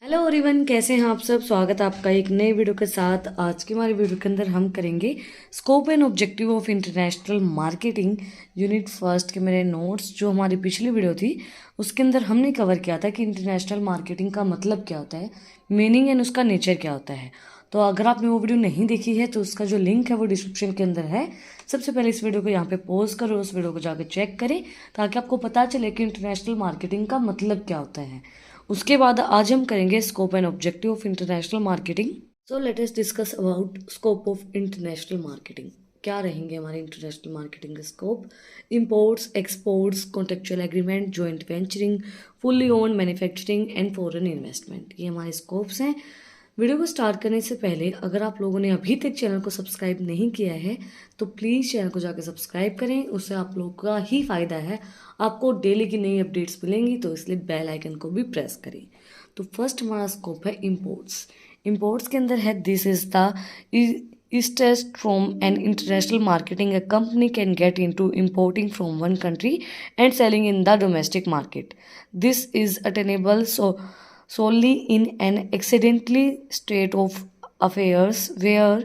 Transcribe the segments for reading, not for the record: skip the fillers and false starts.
Hello everyone, कैसे हैं आप सब। स्वागत है आपका एक नए वीडियो के साथ। आज की हमारी वीडियो के अंदर हम करेंगे scope and objective of international marketing unit first के मेरे नोट्स। जो हमारी पिछली वीडियो थी उसके अंदर हमने कवर किया था कि इंटरनेशनल मार्केटिंग का मतलब क्या होता है, मीनिंग एंड उसका नेचर क्या होता है। तो अगर आपने वो वीडियो नहीं देखी है तो उसका जो लिंक है वो डिस्क्रिप्शन के अंदर है। सबसे पहले इस वीडियो को यहाँ पे पॉज करो, उस वीडियो को जाकर चेक करें ताकि आपको पता चले कि इंटरनेशनल मार्केटिंग का मतलब क्या होता है। उसके बाद आज हम करेंगे scope and objective of international marketing. So let us discuss about scope of international marketing. क्या रहेंगे हमारे इंटरनेशनल मार्केटिंग के scope? Imports, exports, contractual agreement, joint venturing, fully owned manufacturing and foreign investment, ये हमारे स्कोप्स हैं। Video को start करने से पहले अगर आप लोगों ने अभी तक चैनल को सब्सक्राइब नहीं किया है तो प्लीज़ चैनल को जाकर सब्सक्राइब करें, उससे आप लोगों का ही फ़ायदा है। आपको डेली की नई अपडेट्स मिलेंगी, तो इसलिए बेल आइकन को भी प्रेस करें। तो फर्स्ट हमारा स्कोप है इंपोर्ट्स। इंपोर्ट्स के अंदर है this is the easiest from an international marketing a company can get into importing from one country and selling in the domestic market. This is attainable solely in an accidentally state of affairs wherever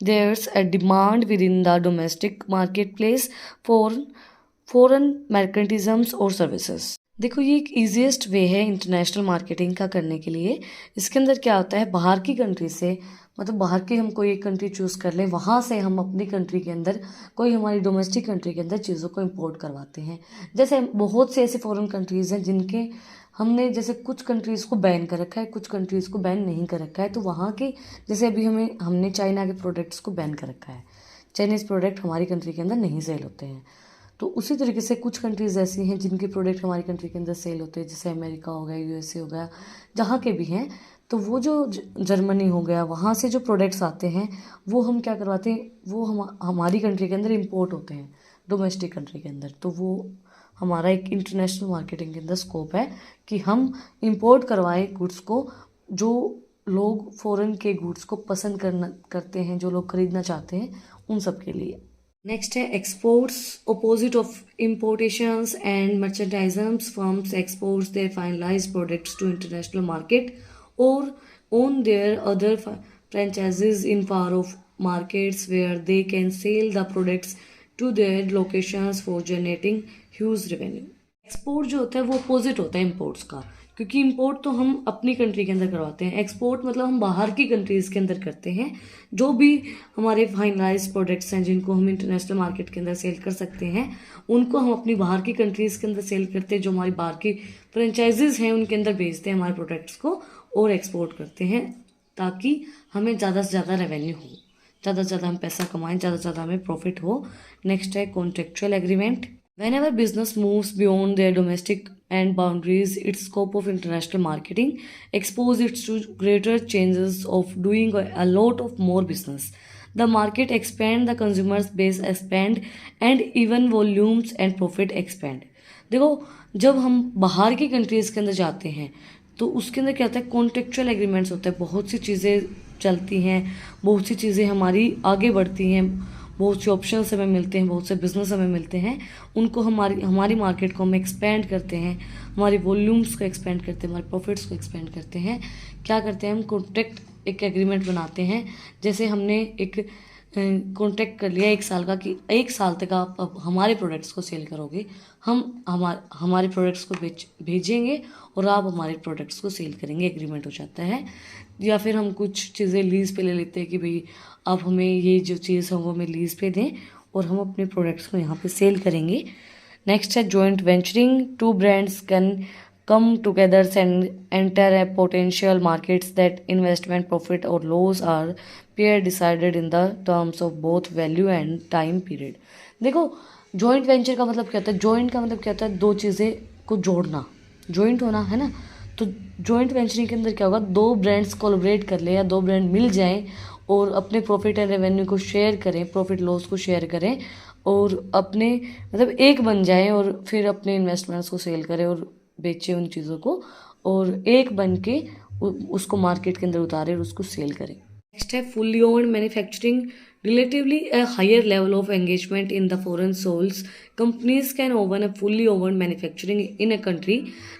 there's a demand within the domestic marketplace for foreign mechanisms or services. देखो, ये एक easiest वे है international marketing का करने के लिए। इसके अंदर क्या होता है, बाहर की कंट्री से, मतलब बाहर की हम कोई एक कंट्री चूज़ कर लें, वहाँ से हम अपनी कंट्री के अंदर कोई हमारी डोमेस्टिक कंट्री के अंदर चीज़ों को इंपोर्ट करवाते हैं। जैसे बहुत से ऐसे फॉरेन कंट्रीज़ हैं जिनके हमने जैसे कुछ कंट्रीज़ को बैन कर रखा है, कुछ कंट्रीज़ को बैन नहीं कर रखा है। तो वहाँ के जैसे अभी हमने चाइना के प्रोडक्ट्स को बैन कर रखा है, चाइनीज़ प्रोडक्ट हमारी कंट्री के अंदर नहीं सेल होते हैं। तो उसी तरीके से कुछ कंट्रीज़ ऐसी हैं जिनके प्रोडक्ट हमारी कंट्री के अंदर सेल होते हैं, जैसे अमेरिका हो गया, यूएसए हो गया, जहाँ के भी हैं। तो वो जो जर्मनी हो गया, वहाँ से जो प्रोडक्ट्स आते हैं वो हम क्या करवाते हैं, वो हमारी कंट्री के अंदर इंपोर्ट होते हैं डोमेस्टिक कंट्री के अंदर। तो वो हमारा एक इंटरनेशनल मार्केटिंग के अंदर स्कोप है कि हम इंपोर्ट करवाएं गुड्स को, जो लोग फॉरेन के गुड्स को पसंद करते हैं, जो लोग खरीदना चाहते हैं, उन सब के लिए। नेक्स्ट है exports, opposite of importations and merchandisms. Firms exports their finalized products to international market और own their other franchises in far off markets where they can sell the products to their locations for generating huge revenue. Export जो होता है वो opposite होता है imports का, क्योंकि import तो हम अपनी कंट्री के अंदर करवाते हैं, एक्सपोर्ट मतलब हम बाहर की कंट्रीज़ के अंदर करते हैं। जो भी हमारे फाइनलाइज्ड प्रोडक्ट्स हैं जिनको हम इंटरनेशनल मार्केट के अंदर सेल कर सकते हैं, उनको हम अपनी बाहर की कंट्रीज़ के अंदर सेल करते हैं। जो हमारी बाहर की फ्रेंचाइजीज़ हैं उनके अंदर बेचते हैं हमारे प्रोडक्ट्स को और एक्सपोर्ट करते हैं, ताकि हमें ज़्यादा से ज़्यादा रेवेन्यू हो, ज़्यादा से ज़्यादा हम पैसा कमाएं, ज़्यादा से ज़्यादा हमें प्रॉफिट हो। नेक्स्ट है contractual agreement. Whenever business moves beyond their domestic and boundaries, its scope of international marketing exposes it to greater chances of doing a lot of more business. The market expand, the consumers base expand, and even volumes and profit expand. देखो, जब हम बाहर की countries के अंदर जाते हैं तो उसके अंदर क्या होता है, कॉन्ट्रेक्चुअल एग्रीमेंट्स होता है। बहुत सी चीज़ें चलती हैं, बहुत सी चीज़ें हमारी आगे बढ़ती हैं, बहुत से ऑप्शंस हमें मिलते हैं, बहुत से बिजनेस हमें मिलते हैं। उनको हमारी मार्केट को हम एक्सपेंड करते हैं, हमारी वॉल्यूम्स को एक्सपेंड करते हैं, हमारे प्रॉफिट्स को एक्सपेंड करते हैं। क्या करते हैं, हम कॉन्ट्रैक्ट एक एग्रीमेंट बनाते हैं। जैसे हमने एक कॉन्ट्रैक्ट कर लिया 1 साल का कि 1 साल तक आप अब हमारे प्रोडक्ट्स को सेल करोगे, हम हमारे प्रोडक्ट्स को भेजेंगे और आप हमारे प्रोडक्ट्स को सेल करेंगे, एग्रीमेंट हो जाता है। या फिर हम कुछ चीज़ें लीज़ पे ले लेते हैं कि भाई आप हमें ये जो चीज़ है वो हमें लीज़ पे दें और हम अपने प्रोडक्ट्स को यहाँ पे सेल करेंगे। नेक्स्ट है joint venturing. 2 brands can come together and enter a potential markets that investment profit or loss are peer decided in the terms of both value and time period. देखो, joint venture का मतलब क्या होता है, joint का मतलब क्या होता है, 2 चीज़ें को जोड़ना, जॉइंट होना है ना। तो जॉइंट वेंचरिंग के अंदर क्या होगा, 2 ब्रांड्स कोलैबोरेट कर ले या 2 ब्रांड मिल जाएं और अपने प्रॉफिट एंड रेवेन्यू को शेयर करें, प्रॉफिट लॉस को शेयर करें और अपने मतलब एक बन जाएं और फिर अपने इन्वेस्टमेंट्स को सेल करें और बेचे उन चीज़ों को, और एक बन के उसको मार्केट के अंदर उतारे और उसको सेल करें। नेक्स्ट है fully owned manufacturing. Relatively a higher level of engagement in the foreign souls, companies can open a fully owned manufacturing in a country.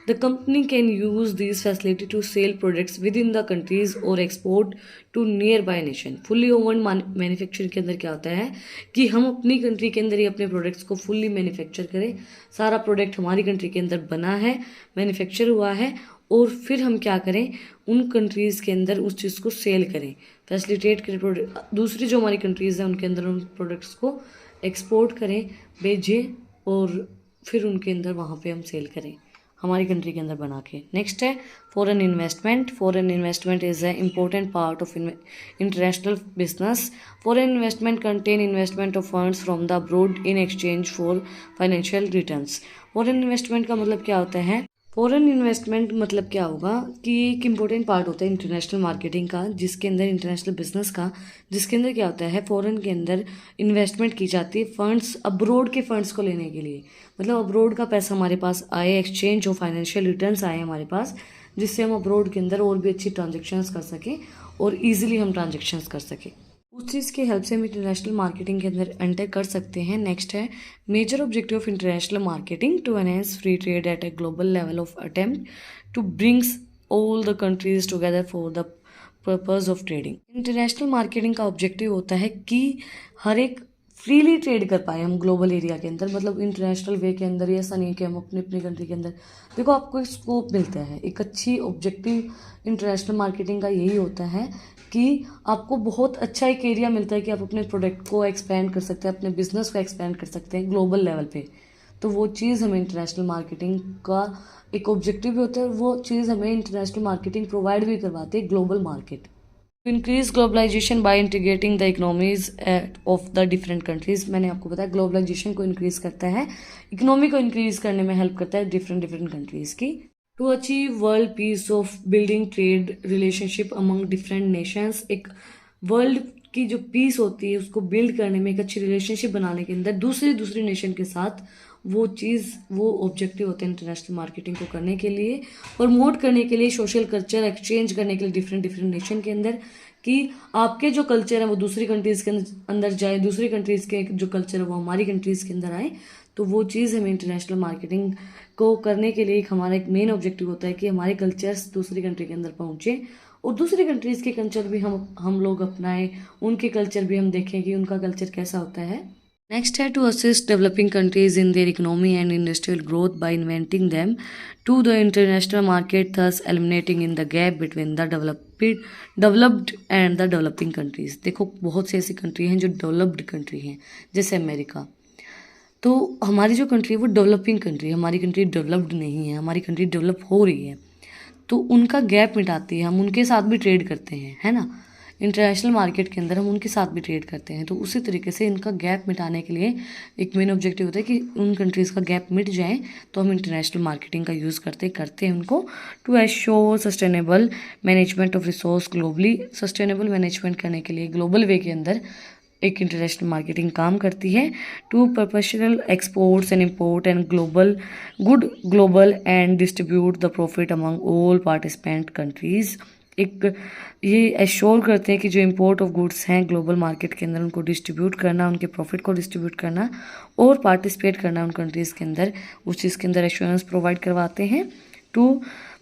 The company can use these facility to sell products within the countries or export to nearby nation. Fully owned manufacturing के अंदर क्या होता है कि हम अपनी country के अंदर ही अपने प्रोडक्ट्स को फुल्ली मैन्युफैक्चर करें, सारा प्रोडक्ट हमारी कंट्री के अंदर बना है, मैन्युफैक्चर हुआ है, और फिर हम क्या करें उन कंट्रीज़ के अंदर उस चीज़ को सेल करें, फैसिलिटेट करें, प्रोडक्ट दूसरी जो हमारी कंट्रीज़ हैं उनके अंदर उन प्रोडक्ट्स को एक्सपोर्ट करें, भेजें, और फिर उनके अंदर वहाँ पे हम सेल करें हमारी कंट्री के अंदर बना के। नेक्स्ट है foreign investment. Foreign investment is a important part of international business. Foreign investment contain investment of funds from the abroad in exchange for financial returns. Foreign investment का मतलब क्या होता है? फॉरेन इन्वेस्टमेंट मतलब क्या होगा कि एक इम्पोर्टेंट पार्ट होता है इंटरनेशनल मार्केटिंग का, जिसके अंदर इंटरनेशनल बिजनेस का, जिसके अंदर क्या होता है फॉरेन के अंदर इन्वेस्टमेंट की जाती है फंड्स, अब्रोड के फंड्स को लेने के लिए। मतलब अब्रोड का पैसा हमारे पास आए, एक्सचेंज हो, फाइनेंशियल रिटर्न्स आए हमारे पास, जिससे हम अब्रोड के अंदर और भी अच्छी ट्रांजेक्शन्स कर सकें और ईजिली हम ट्रांजेक्शन्स कर सकें। उस चीज़ की हेल्प से हम इंटरनेशनल मार्केटिंग के अंदर एंटर कर सकते हैं। नेक्स्ट है major objective of international marketing to enhance free trade at a global level of attempt to brings all the countries together for the purpose of trading. International marketing का objective होता है कि हर एक freely trade कर पाए हम global area के अंदर, मतलब इंटरनेशनल वे के अंदर। ऐसा नहीं कि हम अपनी अपनी कंट्री के अंदर, देखो आपको एक स्कोप मिलता है। एक अच्छी ऑब्जेक्टिव इंटरनेशनल मार्केटिंग का यही होता है कि आपको बहुत अच्छा एक एरिया मिलता है कि आप अपने प्रोडक्ट को एक्सपेंड कर सकते हैं, अपने बिजनेस को एक्सपेंड कर सकते हैं ग्लोबल लेवल पे। तो वो चीज़ हमें इंटरनेशनल मार्केटिंग का एक ऑब्जेक्टिव भी होता है, वो चीज़ हमें इंटरनेशनल मार्केटिंग प्रोवाइड भी करवाती है global market. Increase globalization by integrating the economies of the different countries. मैंने आपको बताया ग्लोबलाइजेशन को इंक्रीज करता है, इकोनॉमी को इंक्रीज करने में हेल्प करता है डिफरेंट कंट्रीज की। To achieve world peace of building trade relationship among different nations. एक वर्ल्ड की जो पीस होती है उसको बिल्ड करने में, एक अच्छी रिलेशनशिप बनाने के अंदर दूसरी नेशन के साथ, वो चीज़ वो ऑब्जेक्टिव होता है इंटरनेशनल मार्केटिंग को करने के लिए, प्रमोट करने के लिए, सोशल कल्चर एक्सचेंज करने के लिए डिफरेंट नेशन के अंदर, कि आपके जो कल्चर है वो दूसरी कंट्रीज़ के अंदर जाए, दूसरी कंट्रीज़ के जो कल्चर है वो हमारी कंट्रीज़ के अंदर आए। तो वो चीज़ हमें इंटरनेशनल मार्केटिंग को करने के लिए हमारा एक मेन ऑब्जेक्टिव होता है कि हमारे कल्चर्स दूसरी कंट्री के अंदर पहुँचे और दूसरी कंट्रीज़ के कल्चर भी हम लोग अपनाएं, उनके कल्चर भी हम देखें कि उनका कल्चर कैसा होता है। नेक्स्ट है to assist developing countries in their economy and industrial growth by inventing them to the international market, thus eliminating in the gap between the developed and the developing countries. देखो बहुत सी ऐसी country हैं जो developed country हैं, जैसे America. तो हमारी जो कंट्री है वो डेवलपिंग कंट्री है, हमारी कंट्री डेवलप्ड नहीं है, हमारी कंट्री डेवलप हो रही है। तो उनका गैप मिटाती है, हम उनके साथ भी ट्रेड करते हैं, है ना। इंटरनेशनल मार्केट के अंदर हम उनके साथ भी ट्रेड करते हैं। तो उसी तरीके से इनका गैप मिटाने के लिए एक मेन ऑब्जेक्टिव होता है कि उन कंट्रीज़ का गैप मिट जाए, तो हम इंटरनेशनल मार्केटिंग का यूज़ करते हैं उनको to assure sustainable management of resource globally. Sustainable management करने के लिए ग्लोबल वे के अंदर एक इंटरनेशनल मार्केटिंग काम करती है to professional exports and import and global and distribute the profit among all participant countries. एक ये एश्योर करते हैं कि जो इम्पोर्ट ऑफ गुड्स हैं ग्लोबल मार्केट के अंदर उनको डिस्ट्रीब्यूट करना, उनके प्रॉफिट को डिस्ट्रीब्यूट करना और पार्टिसिपेट करना उन कंट्रीज़ के अंदर, उस चीज़ के अंदर एश्योरेंस प्रोवाइड करवाते हैं to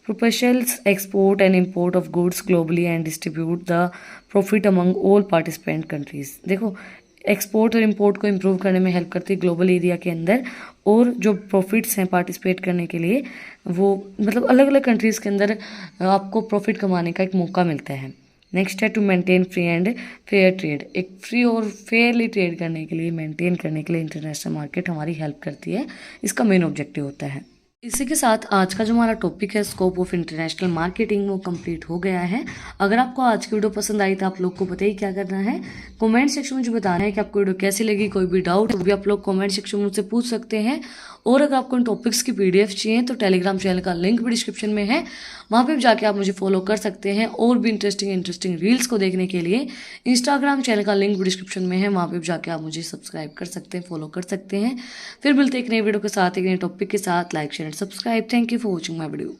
professionals export and import of goods globally and distribute the profit among all participant countries. देखो एक्सपोर्ट और इम्पोर्ट को इम्प्रूव करने में हेल्प करती है ग्लोबल एरिया के अंदर, और जो प्रॉफिट्स हैं पार्टिसिपेट करने के लिए वो मतलब अलग अलग कंट्रीज़ के अंदर आपको प्रॉफिट कमाने का एक मौका मिलता है। नेक्स्ट है to maintain free and fair trade. एक फ्री और फेयरली ट्रेड करने के लिए, मेंटेन करने के लिए इंटरनेशनल मार्केट हमारी हेल्प करती है, इसका मेन ऑब्जेक्टिव होता है। इसी के साथ आज का जो हमारा टॉपिक है स्कोप ऑफ इंटरनेशनल मार्केटिंग वो कंप्लीट हो गया है। अगर आपको आज की वीडियो पसंद आई तो आप लोग को पता ही क्या करना है, कमेंट सेक्शन में मुझे बताना है कि आपको वीडियो कैसी लगी। कोई भी डाउट हो भी आप लोग कमेंट सेक्शन में मुझसे पूछ सकते हैं। और अगर आपको इन टॉपिक्स की PDF चाहिए तो टेलीग्राम चैनल का लिंक भी डिस्क्रिप्शन में है, वहाँ पर जाके आप मुझे फॉलो कर सकते हैं। और भी इंटरेस्टिंग रील्स को देखने के लिए इंस्टाग्राम चैनल का लिंक भी डिस्क्रिप्शन में है, वहाँ पर जाके आप मुझे सब्सक्राइब कर सकते हैं, फॉलो कर सकते हैं। फिर मिलते हैं एक नई वीडियो के साथ, एक नए टॉपिक के साथ। Like share and subscribe. Thank you for watching my video.